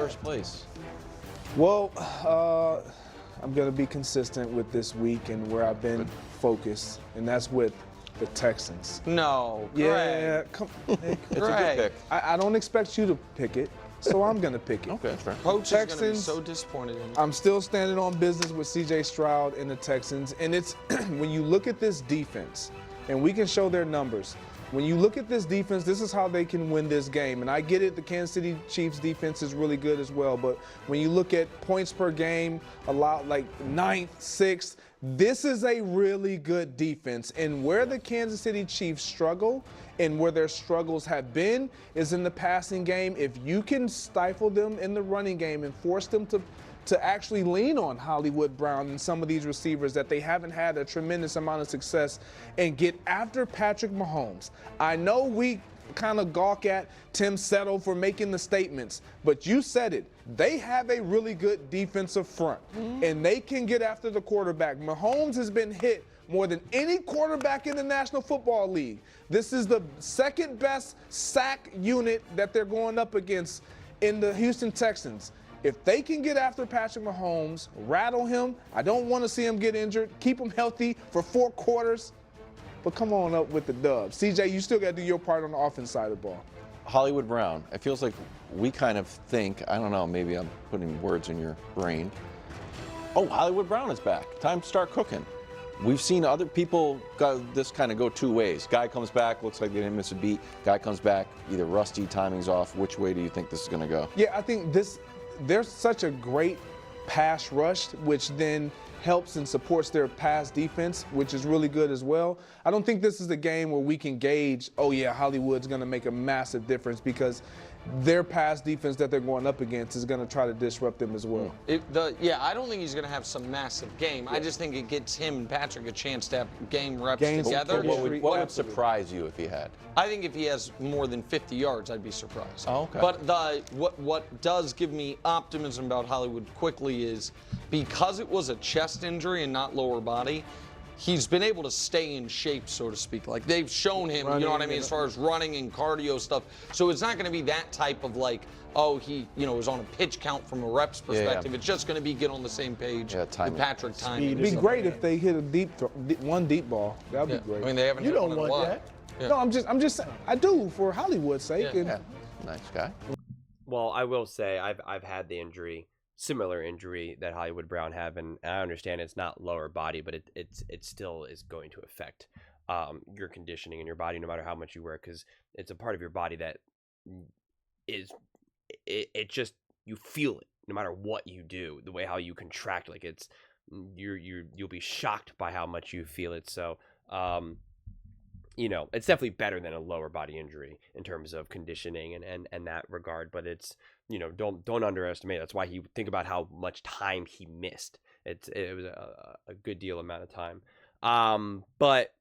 first place? Well, I'm going to be consistent with this week and where I've been focused, and that's with the Texans. No, Yeah, Greg. come on, Nick. It's a good pick. I don't expect you to pick it, so I'm going to pick it. Okay, that's fair. Coach is going to be Texans, so disappointed in you. I'm still standing on business with C.J. Stroud and the Texans, and it's when you look at this defense, and we can show their numbers. When you look at this defense, this is how they can win this game. And I get it, the Kansas City Chiefs defense is really good as well. But when you look at points per game, a lot like 9th, 6th, this is a really good defense. And where the Kansas City Chiefs struggle and where their struggles have been is in the passing game. If you can stifle them in the running game and force them to actually lean on Hollywood Brown and some of these receivers that they haven't had a tremendous amount of success and get after Patrick Mahomes. I know we kind of gawk at Tim Settle for making the statements, but you said it. They have a really good defensive front, and they can get after the quarterback. Mahomes has been hit more than any quarterback in the National Football League. This is the second best sack unit that they're going up against in the Houston Texans. If they can get after Patrick Mahomes, rattle him, I don't want to see him get injured, keep him healthy for 4 quarters, but come on up with the dub. CJ, you still got to do your part on the offense side of the ball. Hollywood Brown. It feels like we kind of think, I don't know, maybe I'm putting words in your brain. Oh, Hollywood Brown is back. Time to start cooking. We've seen other people this kind of go 2 ways. Guy comes back, looks like they didn't miss a beat. Guy comes back, either rusty, timing's off. Which way do you think this is going to go? Yeah, I think there's such a great pass rush, which then helps and supports their pass defense, which is really good as well. I don't think this is a game where we can gauge, oh yeah, Hollywood's going to make a massive difference, because their pass defense that they're going up against is going to try to disrupt them as well. I don't think he's going to have some massive game. I just think it gets him and Patrick a chance to have game reps together. What would surprise you if he had? I think if he has more than 50 yards, I'd be surprised. Oh, okay. But what does give me optimism about Hollywood quickly is because it was a chest injury and not lower body, he's been able to stay in shape, so to speak. Like, they've shown him, you know what I mean, as far as running and cardio stuff. So it's not going to be that type of like, oh, he, is on a pitch count from a reps perspective. Yeah. It's just going to be get on the same page with Patrick timing. It'd be great if they hit one deep ball. That'd be great. I mean, they haven't hit one in a while. That. Yeah. No, I'm just saying, I do for Hollywood's sake. Yeah. Nice guy. Well, I will say I've had the similar injury that Hollywood Brown have, and I understand it's not lower body, but it still is going to affect your conditioning in your body no matter how much you work, because it's a part of your body that is it just, you feel it no matter what you do, the way how you contract, like you'll be shocked by how much you feel it. So it's definitely better than a lower body injury in terms of conditioning and that regard, but it's, don't underestimate. That's why think about how much time he missed. It was a good deal amount of time. But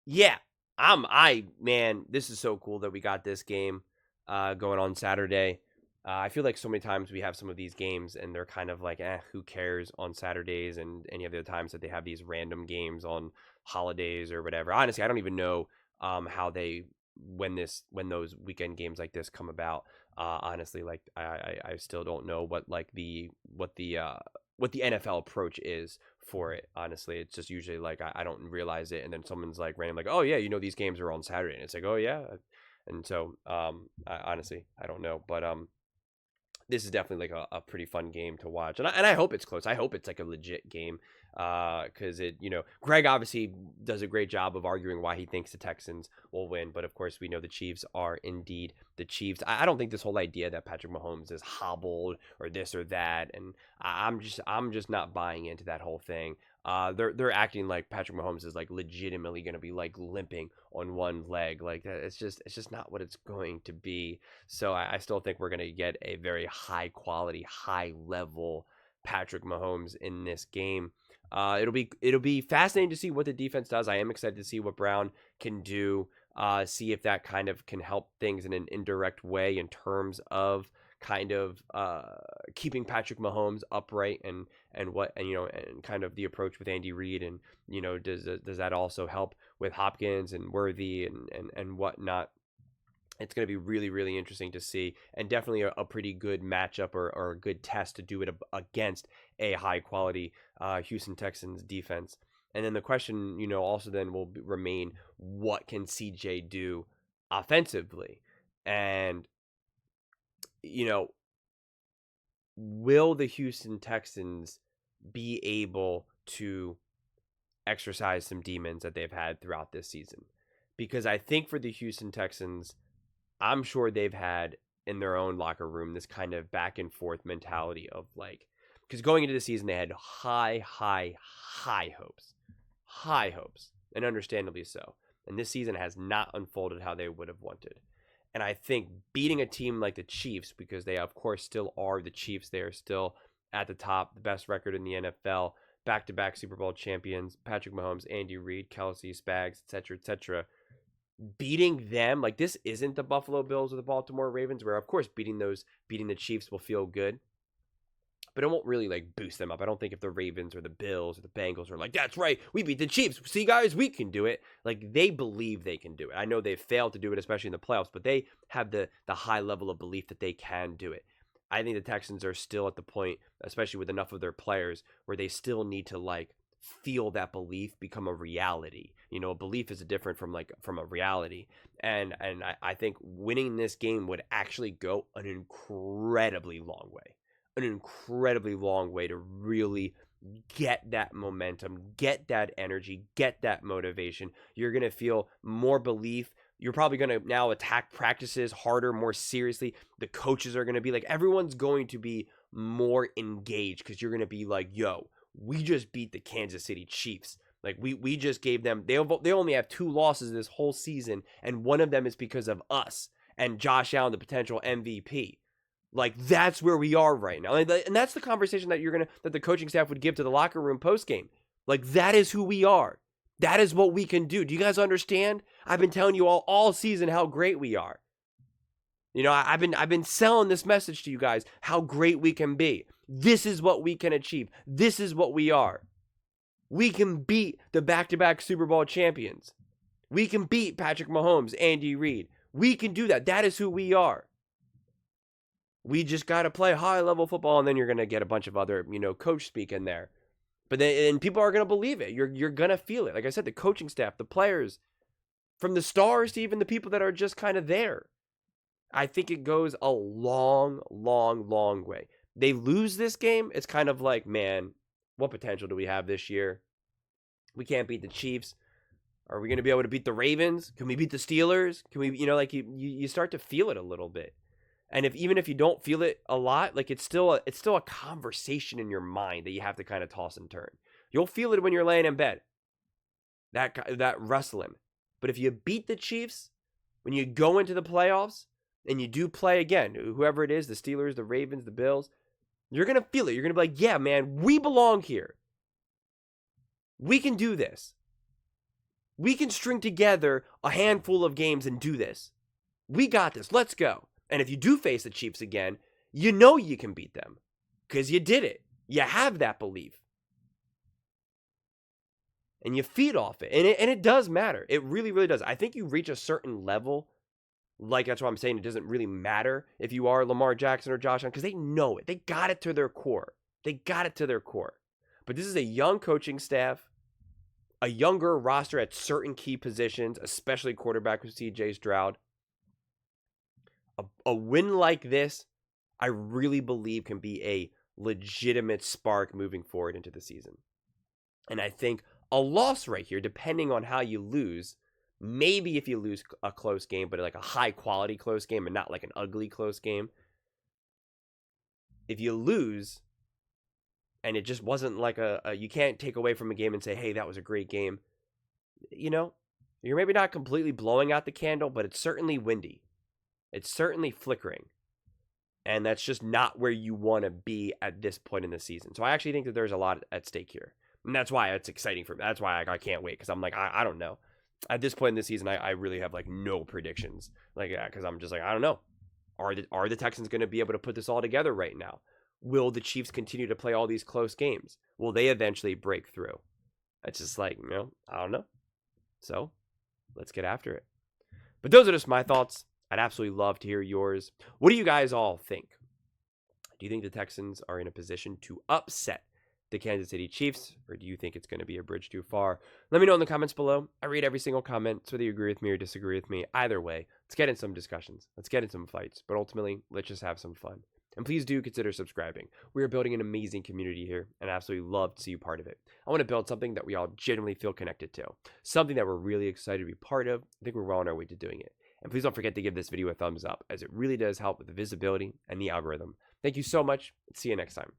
yeah, man, this is so cool that we got this game going on Saturday. I feel like so many times we have some of these games and they're kind of like, who cares on Saturdays, and any other times that they have these random games on holidays or whatever. Honestly, I don't even know how when those weekend games like this come about. Honestly, like I still don't know what the NFL approach is for it. Honestly, it's just usually like I don't realize it, and then someone's like random, like, oh yeah, these games are on Saturday, and it's like, oh yeah, and so honestly, I don't know, but this is definitely like a pretty fun game to watch, and I hope it's close. I hope it's like a legit game, because Greg obviously does a great job of arguing why he thinks the Texans will win, but of course we know the Chiefs are indeed the Chiefs. I don't think this whole idea that Patrick Mahomes is hobbled or this or that, and I'm just not buying into that whole thing. They're acting like Patrick Mahomes is like legitimately going to be like limping on one leg. Like that, it's just not what it's going to be. So I still think we're going to get a very high quality, high level Patrick Mahomes in this game. It'll be fascinating to see what the defense does. I am excited to see what Brown can do. See if that kind of can help things in an indirect way in terms of kind of keeping Patrick Mahomes upright and kind of the approach with Andy Reid, and does that also help with Hopkins and Worthy and whatnot. It's going to be really, really interesting to see, and definitely a pretty good matchup or a good test to do it against a high-quality Houston Texans defense. And then the question, also then will remain, what can CJ do offensively? And, will the Houston Texans be able to exercise some demons that they've had throughout this season? Because I think for the Houston Texans, I'm sure they've had in their own locker room this kind of back and forth mentality of because going into the season, they had high hopes, and understandably so. And this season has not unfolded how they would have wanted. And I think beating a team like the Chiefs, because they of course still are the Chiefs, they are still at the top, the best record in the NFL, back-to-back Super Bowl champions, Patrick Mahomes, Andy Reid, Kelsey, Spags, etc. Beating them, this isn't the Buffalo Bills or the Baltimore Ravens, where of course beating the Chiefs will feel good, but it won't really boost them up. I don't think if the Ravens or the Bills or the Bengals are that's right, we beat the Chiefs, see guys, we can do it. They believe they can do it. I know they've failed to do it, especially in the playoffs, but they have the high level of belief that they can do it. I think the Texans are still at the point, especially with enough of their players, where they still need to feel that belief become a reality. A belief is different from a reality. And I think winning this game would actually go an incredibly long way to really get that momentum, get that energy, get that motivation. You're going to feel more belief. You're probably going to now attack practices harder, more seriously. The coaches are going to be everyone's going to be more engaged, because you're going to be yo, we just beat the Kansas City Chiefs. We just gave them, they only have 2 losses this whole season, and one of them is because of us and Josh Allen, the potential MVP. That's where we are right now. And that's the conversation that that the coaching staff would give to the locker room post-game. That is who we are. That is what we can do. Do you guys understand? I've been telling you all season how great we are. I've been selling this message to you guys, how great we can be. This is what we can achieve. This is what we are. We can beat the back-to-back Super Bowl champions. We can beat Patrick Mahomes, Andy Reid. We can do that. That is who we are. We just got to play high-level football, and then you're going to get a bunch of other, coach speak in there. But then people are going to believe it. You're going to feel it. Like I said, the coaching staff, the players, from the stars to even the people that are just kind of there. I think it goes a long way. They lose this game, it's kind of man, what potential do we have this year? We can't beat the Chiefs. Are we going to be able to beat the Ravens? Can we beat the Steelers? Can we, you start to feel it a little bit. And even if you don't feel it a lot, it's still a conversation in your mind that you have to kind of toss and turn. You'll feel it when you're laying in bed. That wrestling. But if you beat the Chiefs, when you go into the playoffs and you do play again, whoever it is, the Steelers, the Ravens, the Bills, you're going to feel it. You're going to be yeah, man, we belong here. We can do this. We can string together a handful of games and do this. We got this. Let's go. And if you do face the Chiefs again, you can beat them because you did it. You have that belief. And you feed off it. And it does matter. It really, really does. I think you reach a certain level. That's what I'm saying. It doesn't really matter if you are Lamar Jackson or Josh Allen, because they know it. They got it to their core. But this is a young coaching staff, a younger roster at certain key positions, especially quarterback with CJ Stroud. A win like this, I really believe can be a legitimate spark moving forward into the season. And I think a loss right here, depending on how you lose, maybe if you lose a close game, but a high quality close game and not an ugly close game. If you lose and it just wasn't you can't take away from a game and say, hey, that was a great game. You're maybe not completely blowing out the candle, but it's certainly windy. It's certainly flickering. And that's just not where you want to be at this point in the season. So I actually think that there's a lot at stake here. And that's why it's exciting for me. That's why I can't wait, because I'm I don't know. At this point in the season, I really have no predictions. Because I'm just I don't know. Are the Texans going to be able to put this all together right now? Will the Chiefs continue to play all these close games? Will they eventually break through? It's just I don't know. So let's get after it. But those are just my thoughts. I'd absolutely love to hear yours. What do you guys all think? Do you think the Texans are in a position to upset the Kansas City Chiefs, or do you think it's going to be a bridge too far? Let me know in the comments below. I read every single comment, so whether you agree with me or disagree with me, either way, let's get in some discussions. Let's get in some fights, but ultimately, let's just have some fun. And please do consider subscribing. We are building an amazing community here, and I absolutely love to see you part of it. I want to build something that we all genuinely feel connected to, something that we're really excited to be part of. I think we're well on our way to doing it. And please don't forget to give this video a thumbs up, as it really does help with the visibility and the algorithm. Thank you so much. See you next time.